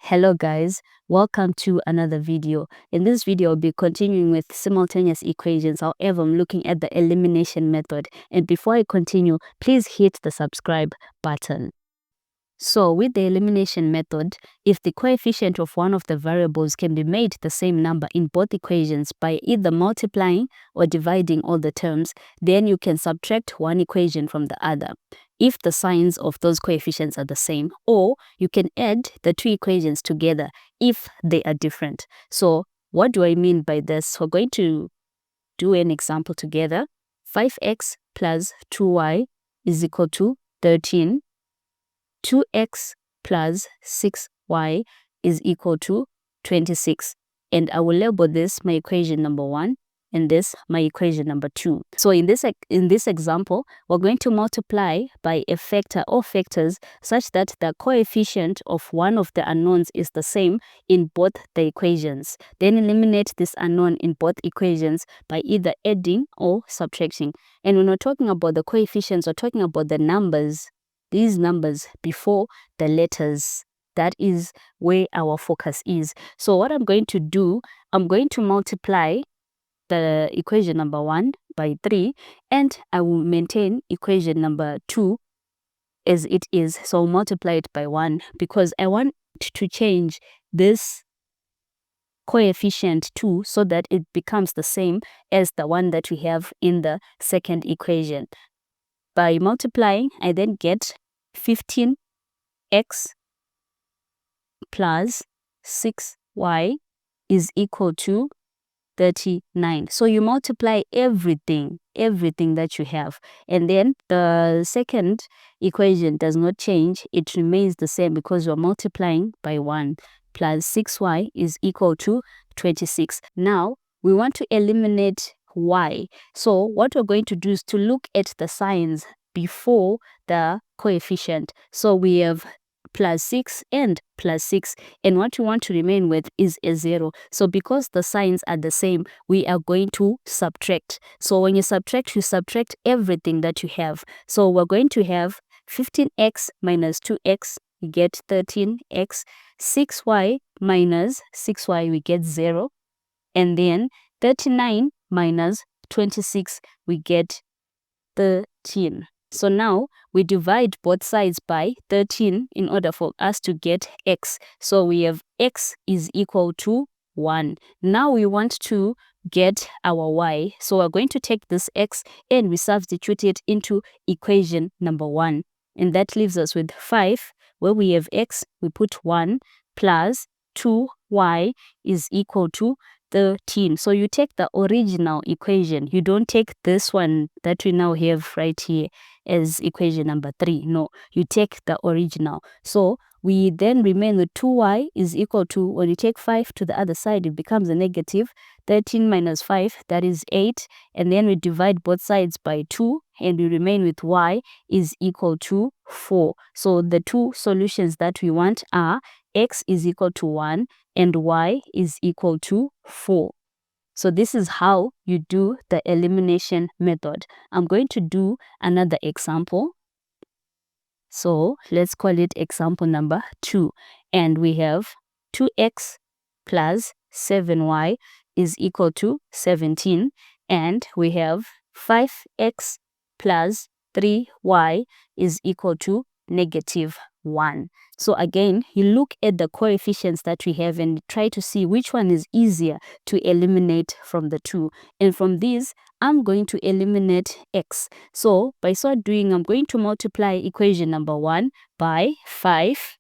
Hello guys, welcome to another video. In this video, I'll be continuing with simultaneous equations. However, I'm looking at the elimination method. And before I continue, please hit the subscribe button. So with the elimination method, if the coefficient of one of the variables can be made the same number in both equations by either multiplying or dividing all the terms, then you can subtract one equation from the other if the signs of those coefficients are the same, or you can add the two equations together if they are different. So what do I mean by this? We're going to do an example together. 5x plus 2y is equal to 13. 2x plus 6y is equal to 26. And I will label this my equation number 1 and this my equation number 2. So in this example, we're going to multiply by a factor or factors such that the coefficient of one of the unknowns is the same in both the equations. Then eliminate this unknown in both equations by either adding or subtracting. And when we're talking about the coefficients, we're talking about the numbers, these numbers before the letters. That is where our focus is. So what I'm going to do, I'm going to multiply the equation number 1 by 3, and I will maintain equation number 2 as it is. So I'll multiply it by 1 because I want to change this coefficient 2 so that it becomes the same as the one that we have in the second equation. By multiplying, I then get 15x plus 6y is equal to 39. So you multiply everything that you have, and then the second equation does not change. It remains the same because you're multiplying by 1. Plus 6y is equal to 26. Now we want to eliminate y. So what we're going to do is to look at the signs before the coefficient. So we have plus 6 and plus 6, and what we want to remain with is a 0. So because the signs are the same, we are going to subtract. So when you subtract everything that you have. So we're going to have 15x minus 2x, we get 13x. 6y minus 6y, we get 0. And then 39 minus 26, we get 13. So now we divide both sides by 13 in order for us to get x. So we have x is equal to 1. Now we want to get our y. So we're going to take this x and we substitute it into equation number 1. And that leaves us with 5. Where we have x, we put 1 plus 2y is equal to 13. So you take the original equation. You don't take this one that we now have right here as equation number 3. No, you take the original. So we then remain with 2y is equal to, when you take 5 to the other side, it becomes a negative. 13 minus 5, that is 8. And then we divide both sides by 2, and we remain with y is equal to 4. So the two solutions that we want are x is equal to 1 and y is equal to 4. So this is how you do the elimination method. I'm going to do another example. So let's call it example number 2. And we have 2x plus 7y is equal to 17. And we have 5x plus 3y is equal to negative 1. So again, you look at the coefficients that we have and try to see which one is easier to eliminate from the two. And from these, I'm going to eliminate x. So by so doing, I'm going to multiply equation number 1 by 5.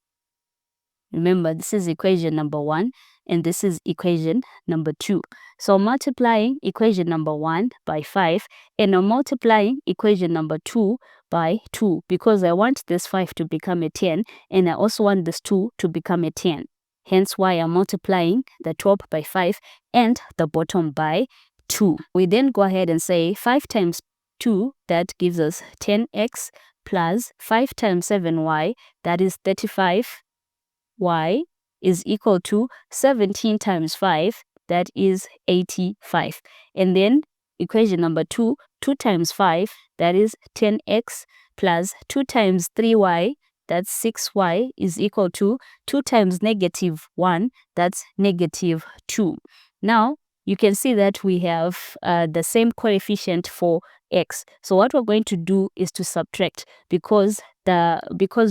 Remember, this is equation number 1 and this is equation number 2. So multiplying equation number 1 by 5, and I'm multiplying equation number 2 by 2 because I want this 5 to become a 10 and I also want this 2 to become a 10. Hence why I'm multiplying the top by 5 and the bottom by 2. We then go ahead and say 5 times 2, that gives us 10x, plus 5 times 7y, that is 35y, is equal to 17 times 5, that is 85. And then equation number 2, 2 times 5, that is 10x, plus 2 times 3y, that's 6y, is equal to 2 times -1, that's -2. Now, you can see that we have the same coefficient for x. So what we're going to do is to subtract, because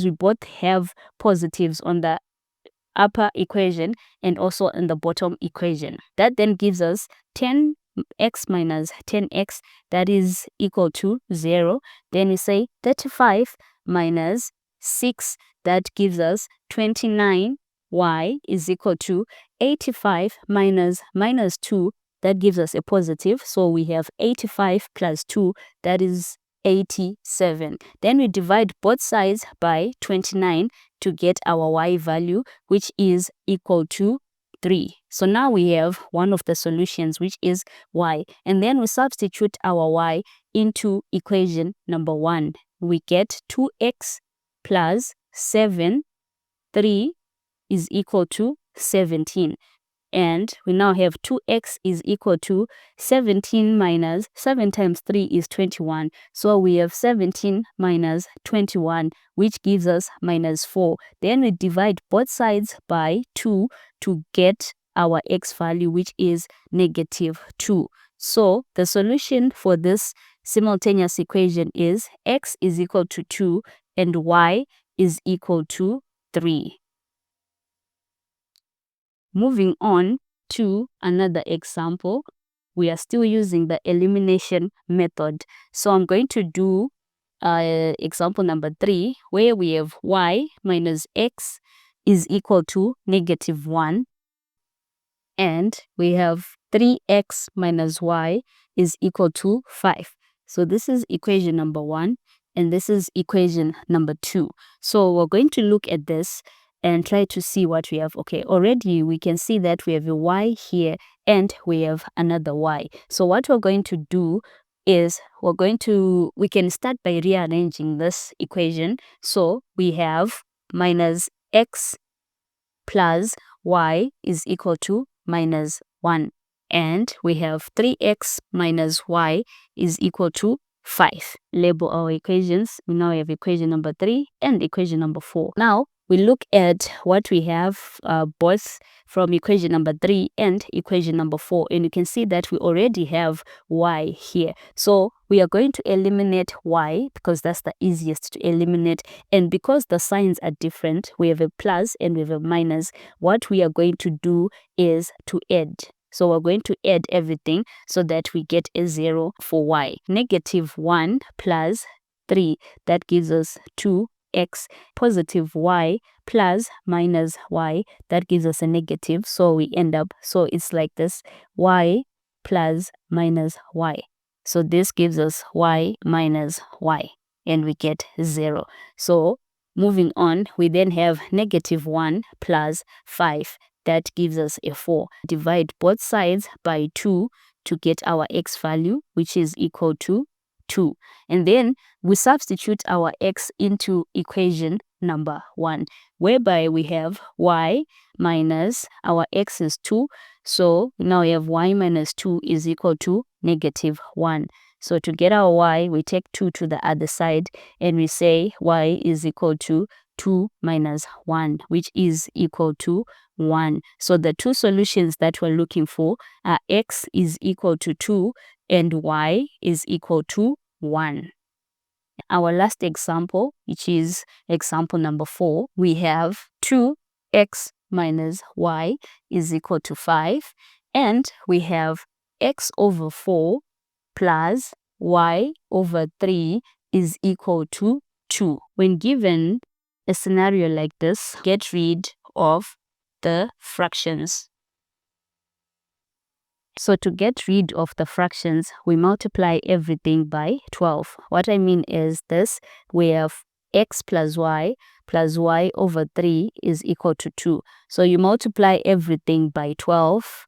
we both have positives on the upper equation and also in the bottom equation. That then gives us 10x minus 10x, that is equal to 0. Then we say 35 minus 6, that gives us 29. Y is equal to 85 minus -2, that gives us a positive. So we have 85 plus 2, that is 87. Then we divide both sides by 29 to get our y value, which is equal to 3. So now we have one of the solutions, which is y. And then we substitute our y into equation number 1. We get 2x plus 7, 3 is equal to 17. And we now have 2x is equal to 17 minus 7 times 3 is 21. So we have 17 minus 21, which gives us -4. Then we divide both sides by 2 to get our x value, which is -2. So the solution for this simultaneous equation is x is equal to 2 and y is equal to 3. Moving on to another example, we are still using the elimination method. So I'm going to do example number 3, where we have y minus x is equal to -1. And we have 3x minus y is equal to 5. So this is equation number 1, and this is equation number 2. So we're going to look at this and try to see what we have. Okay, already we can see that we have a y here and we have another y. So what we're going to do is we can start by rearranging this equation. So we have minus x plus y is equal to -1. And we have 3x minus y is equal to 5. Label our equations. We now have equation number 3 and equation number 4. Now, we look at what we have both from equation number 3 and equation number 4. And you can see that we already have y here. So we are going to eliminate y because that's the easiest to eliminate. And because the signs are different, we have a plus and we have a minus. What we are going to do is to add. So we're going to add everything so that we get a 0 for y. -1 plus 3, that gives us 2x. Positive y plus minus y, that gives us a negative. So we end up, so it's like this, y plus minus y. So this gives us y minus y, and we get 0. So moving on, we then have -1 plus 5. That gives us a 4. Divide both sides by 2 to get our x value, which is equal to 2. And then we substitute our x into equation number 1, whereby we have y minus our x is 2. So now we have y minus 2 is equal to -1. So to get our y, we take 2 to the other side and we say y is equal to 2 minus 1, which is equal to 1. So the two solutions that we're looking for are x is equal to 2 and y is equal to 1. Our last example, which is example number 4, we have 2x minus y is equal to 5, and we have x over 4 plus y over 3 is equal to 2. When given a scenario like this, get rid of the fractions. So to get rid of the fractions, we multiply everything by 12. What I mean is this, we have x plus y over 3 is equal to 2. So you multiply everything by 12,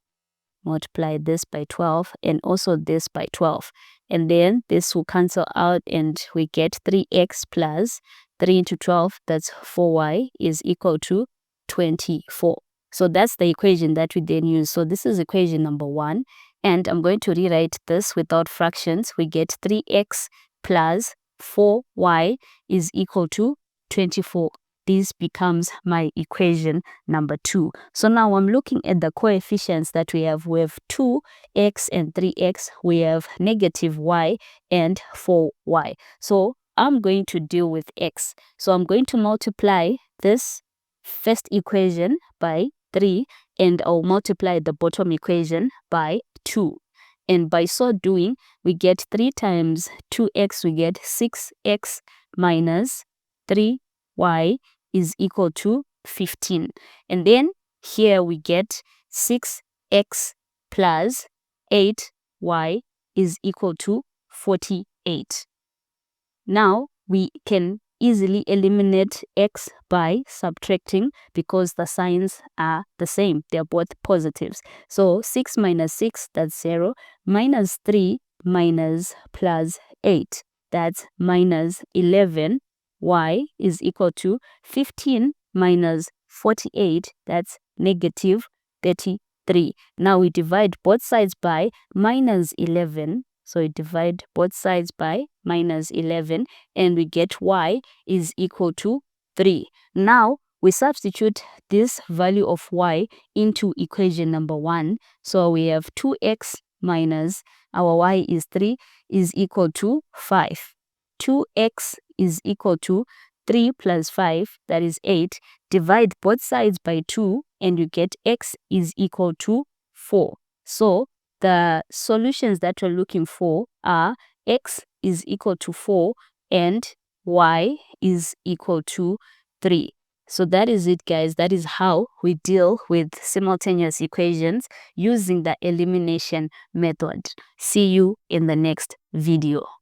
multiply this by 12 and also this by 12. And then this will cancel out and we get 3x plus 3 into 12, that's 4y, is equal to 24. So that's the equation that we then use. So this is equation number 1. And I'm going to rewrite this without fractions. We get 3x plus 4y is equal to 24. This becomes my equation number 2. So now I'm looking at the coefficients that we have. We have 2x and 3x. We have negative y and 4y. So I'm going to deal with x. So I'm going to multiply this first equation by 3, and I'll multiply the bottom equation by 2. And by so doing, we get 3 times 2x, we get 6x minus 3y is equal to 15. And then here we get 6x plus 8y is equal to 48. Now we can easily eliminate x by subtracting because the signs are the same. They are both positives. So 6 minus 6, that's 0. Minus 3 minus plus 8, that's minus 11. Y is equal to 15 minus 48, that's negative 33. Now we divide both sides by minus 11. So we divide both sides by minus 11, and we get y is equal to 3. Now we substitute this value of y into equation number 1. So we have 2x minus our y is 3 is equal to 5. 2x is equal to 3 plus 5, that is 8. Divide both sides by 2, and you get x is equal to 4. So the solutions that we're looking for are x is equal to 4 and y is equal to 3. So that is it, guys. That is how we deal with simultaneous equations using the elimination method. See you in the next video.